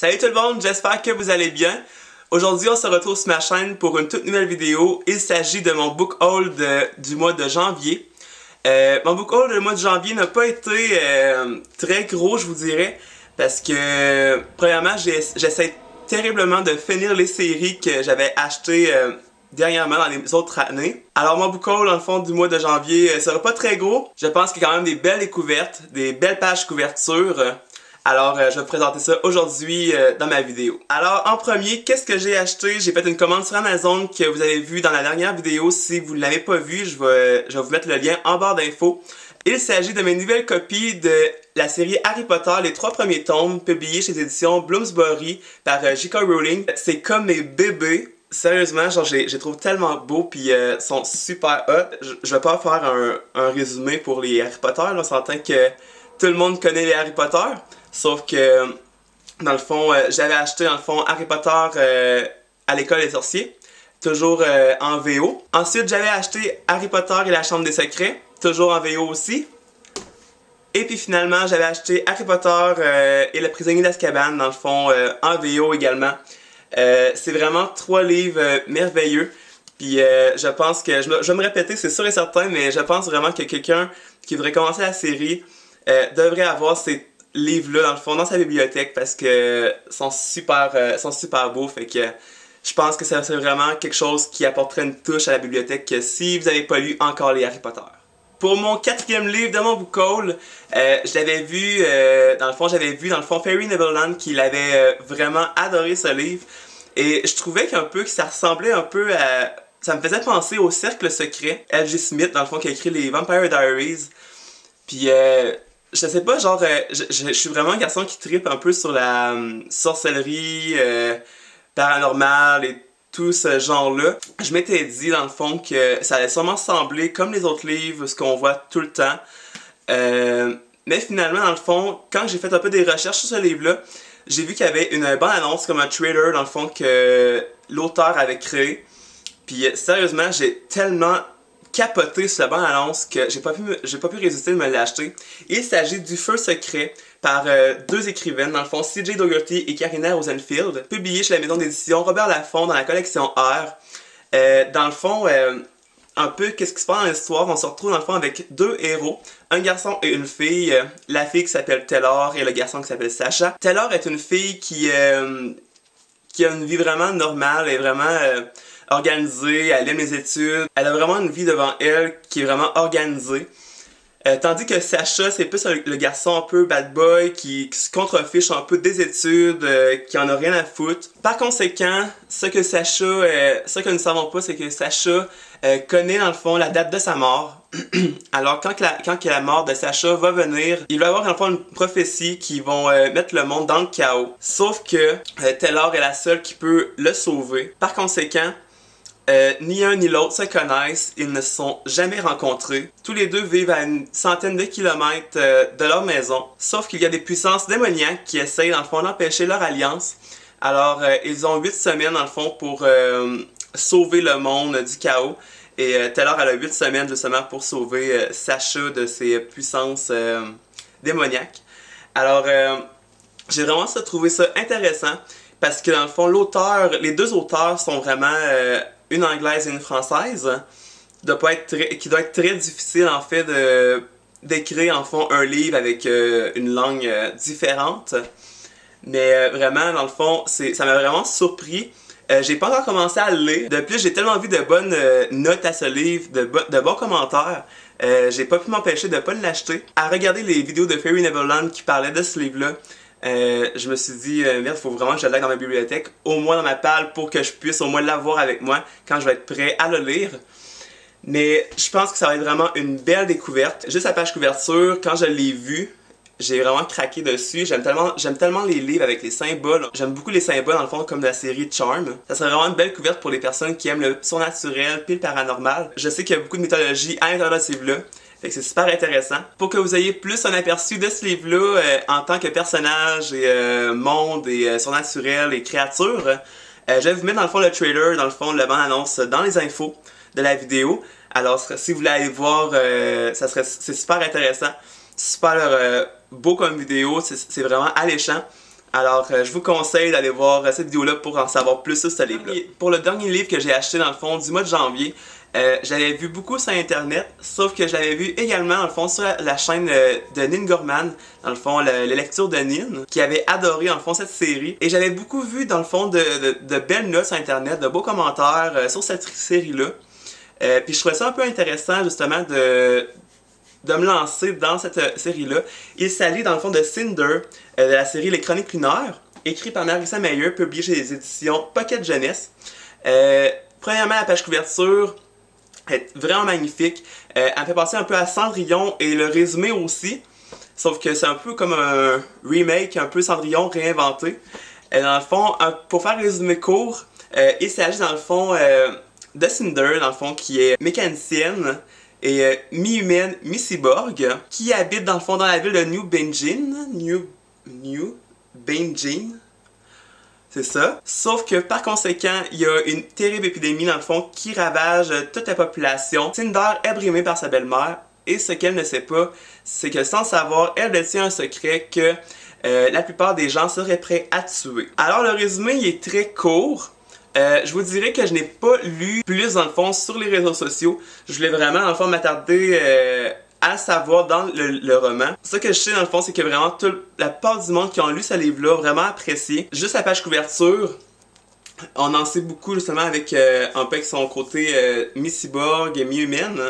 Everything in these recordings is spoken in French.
Salut tout le monde, j'espère que vous allez bien. Aujourd'hui, on se retrouve sur ma chaîne pour une toute nouvelle vidéo. Il s'agit de mon book haul du mois de janvier. Mon book haul du mois de janvier n'a pas été très gros, je vous dirais, parce que, premièrement, j'essaie terriblement de finir les séries que j'avais achetées dernièrement dans les autres années. Alors mon book haul, dans le fond, du mois de janvier sera pas très gros. Je pense qu'il y a quand même des belles découvertes, des belles pages couverture. Alors, je vais vous présenter ça aujourd'hui dans ma vidéo. Alors, en premier, qu'est-ce que j'ai acheté? J'ai fait une commande sur Amazon que vous avez vu dans la dernière vidéo. Si vous ne l'avez pas vu, je vais vous mettre le lien en barre d'infos. Il s'agit de mes nouvelles copies de la série Harry Potter, les 3 premiers tomes, publiés chez les éditions Bloomsbury par J.K. Rowling. C'est comme mes bébés. Sérieusement, genre, je les trouve tellement beaux pis sont super hot. Je vais pas faire un résumé pour les Harry Potter, là, on s'entend que tout le monde connaît les Harry Potter. Sauf que, dans le fond, j'avais acheté, dans le fond, Harry Potter à l'école des sorciers, toujours en VO. Ensuite, j'avais acheté Harry Potter et la Chambre des secrets, toujours en VO aussi. Et puis finalement, j'avais acheté Harry Potter et le prisonnier d'Azkaban, dans le fond, en VO également. C'est vraiment 3 livres merveilleux. Puis je pense que, je vais me répéter, c'est sûr et certain, mais je pense vraiment que quelqu'un qui voudrait commencer la série devrait avoir ces livres-là, dans le fond, dans sa bibliothèque, parce que sont super beaux. Fait que je pense que ça serait vraiment quelque chose qui apporterait une touche à la bibliothèque si vous n'avez pas lu encore les Harry Potter. Pour mon 4e livre de mon book haul, je l'avais vu, j'avais vu Fairy Neverland, qu'il avait vraiment adoré ce livre. Et je trouvais que ça ressemblait un peu à... Ça me faisait penser au Cercle Secret, L.J. Smith, dans le fond, qui a écrit les Vampire Diaries. Puis, je sais pas, genre, je suis vraiment un garçon qui trippe un peu sur la sorcellerie, paranormale et tout ce genre-là. Je m'étais dit, dans le fond, que ça allait sûrement sembler comme les autres livres, ce qu'on voit tout le temps. Mais finalement, dans le fond, quand j'ai fait un peu des recherches sur ce livre-là, j'ai vu qu'il y avait une bande-annonce, comme un trailer, dans le fond, que l'auteur avait créé. Puis, sérieusement, j'ai tellement capoté sur la bande-annonce que j'ai pas pu résister de me l'acheter. Il s'agit du Feu secret par 2 écrivaines, dans le fond, C.J. Dougherty et Karina Rosenfield, publié chez la maison d'édition Robert Laffont dans la collection R. Dans le fond, un peu qu'est-ce qui se passe dans l'histoire, on se retrouve dans le fond avec 2 héros, un garçon et une fille, la fille qui s'appelle Taylor et le garçon qui s'appelle Sacha. Taylor est une fille qui a une vie vraiment normale et vraiment organisée, elle aime les études, elle a vraiment une vie devant elle qui est vraiment organisée. Tandis que Sacha, c'est plus le garçon un peu bad boy qui se contrefiche un peu des études, qui en a rien à foutre. Par conséquent, ce que nous savons pas, c'est que Sacha connaît dans le fond la date de sa mort. Alors quand la mort de Sacha va venir, il va y avoir dans le fond une prophétie qui vont mettre le monde dans le chaos. Sauf que Taylor est la seule qui peut le sauver. Par conséquent, ni un ni l'autre se connaissent, ils ne se sont jamais rencontrés. Tous les deux vivent à une centaine de kilomètres de leur maison. Sauf qu'il y a des puissances démoniaques qui essayent dans le fond d'empêcher leur alliance. Alors ils ont 8 semaines dans le fond pour sauver le monde du chaos. Et Taylor elle a 8 semaines justement pour sauver Sacha de ses puissances démoniaques. Alors j'ai vraiment trouvé ça intéressant parce que dans le fond les 2 auteurs sont vraiment une anglaise et une française, qui doit être très difficile en fait d'écrire en fond un livre avec une langue différente. Mais vraiment, dans le fond, ça m'a vraiment surpris. J'ai pas encore commencé à le lire. De plus, j'ai tellement vu de bonnes notes à ce livre, de bons commentaires. J'ai pas pu m'empêcher de pas l'acheter. À regarder les vidéos de Fairy Neverland qui parlaient de ce livre-là, je me suis dit, merde, faut vraiment que je l'aille dans ma bibliothèque, au moins dans ma palle, pour que je puisse au moins l'avoir avec moi quand je vais être prêt à le lire. Mais je pense que ça va être vraiment une belle découverte. Juste la page couverture, quand je l'ai vue, j'ai vraiment craqué dessus. J'aime tellement les livres avec les symboles. J'aime beaucoup les symboles dans le fond comme la série Charm. Ça serait vraiment une belle découverte pour les personnes qui aiment le surnaturel puis le paranormal. Je sais qu'il y a beaucoup de mythologie à l'intérieur de ce livre-là. Fait que c'est super intéressant. Pour que vous ayez plus un aperçu de ce livre-là en tant que personnage et monde et surnaturel et créature, je vais vous mettre dans le fond le trailer, dans le fond la bande-annonce dans les infos de la vidéo. Alors si vous voulez aller voir, c'est super intéressant. Super beau comme vidéo, c'est vraiment alléchant. Alors, je vous conseille d'aller voir cette vidéo-là pour en savoir plus sur ce livre-là. Pour le dernier livre que j'ai acheté dans le fond du mois de janvier, j'avais vu beaucoup sur internet, sauf que je l'avais vu également dans le fond sur la chaîne de Nin Gorman, dans le fond les lectures de Nin, qui avait adoré dans le fond cette série. Et j'avais beaucoup vu dans le fond de belles notes sur internet, de beaux commentaires sur cette série-là. Puis je trouvais ça un peu intéressant justement de me lancer dans cette série-là. Il s'agit dans le fond de Cinder, de la série Les Chroniques lunaires, écrit par Marissa Meyer, publié chez les éditions Pocket Jeunesse. Premièrement, la page couverture est vraiment magnifique. Elle me fait penser un peu à Cendrillon et le résumé aussi, sauf que c'est un peu comme un remake, un peu Cendrillon réinventé. Dans le fond, pour faire un résumé court, il s'agit dans le fond de Cinder, dans le fond, qui est mécanicienne et mi-humaine, mi-cyborg, qui habite dans le fond dans la ville de New Benjin. New Benjin. C'est ça. Sauf que par conséquent, il y a une terrible épidémie dans le fond qui ravage toute la population. Cinder est brimée par sa belle-mère et ce qu'elle ne sait pas, c'est que sans savoir, elle détient un secret que la plupart des gens seraient prêts à tuer. Alors le résumé il est très court. Je vous dirais que je n'ai pas lu plus dans le fond sur les réseaux sociaux. Je voulais vraiment dans le fond m'attarder à savoir dans le roman. Ce que je sais dans le fond, c'est que vraiment la part du monde qui ont lu ce livre-là vraiment apprécié. Juste la page couverture, on en sait beaucoup justement avec un peu avec son côté mi-cyborg et mi-humaine.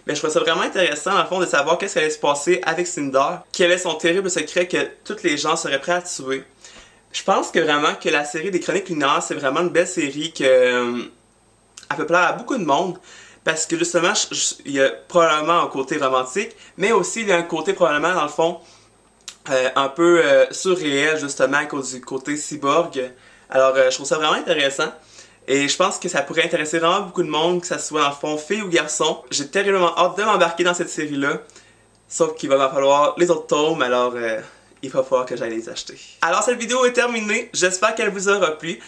Mais je trouve ça vraiment intéressant dans le fond de savoir qu'est-ce qui allait se passer avec Cinder. Quel est son terrible secret que tous les gens seraient prêts à tuer. Je pense que vraiment que la série des Chroniques lunaires, c'est vraiment une belle série que elle peut plaire à beaucoup de monde. Parce que justement, il y a probablement un côté romantique, mais aussi il y a un côté probablement dans le fond un peu surréel justement à cause du côté cyborg. Alors je trouve ça vraiment intéressant. Et je pense que ça pourrait intéresser vraiment beaucoup de monde, que ça soit dans le fond fille ou garçon. J'ai terriblement hâte de m'embarquer dans cette série-là. Sauf qu'il va m'en falloir les autres tomes, alors il va falloir que j'aille les acheter. Alors cette vidéo est terminée, j'espère qu'elle vous aura plu.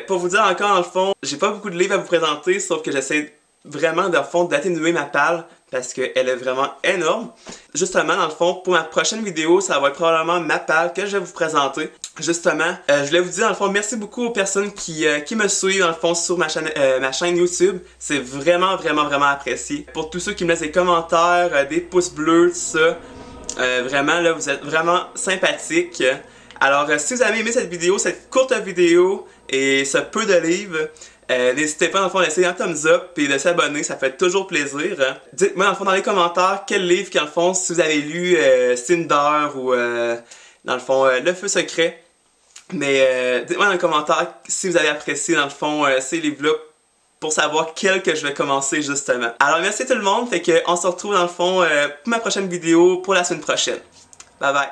Pour vous dire encore dans le fond, j'ai pas beaucoup de livres à vous présenter, sauf que j'essaie vraiment dans le fond d'atténuer ma palle parce qu'elle est vraiment énorme. Justement dans le fond, pour ma prochaine vidéo, ça va être probablement ma palle que je vais vous présenter. Justement, je voulais vous dire dans le fond, merci beaucoup aux personnes qui me suivent dans le fond sur ma chaîne YouTube. C'est vraiment apprécié. Pour tous ceux qui me laissent des commentaires, des pouces bleus, tout ça. Vraiment là, vous êtes vraiment sympathiques. Alors si vous avez aimé cette vidéo, cette courte vidéo et ce peu de livres, n'hésitez pas dans le fond à laisser un thumbs up et de s'abonner, ça fait toujours plaisir. Dites-moi dans le fond dans les commentaires quel livre dans le fond si vous avez lu Cinder ou dans le fond Le Feu Secret. Mais dites-moi dans les commentaires si vous avez apprécié dans le fond ces livres-là pour savoir quel que je vais commencer justement. Alors merci tout le monde, fait que on se retrouve dans le fond pour ma prochaine vidéo pour la semaine prochaine. Bye bye!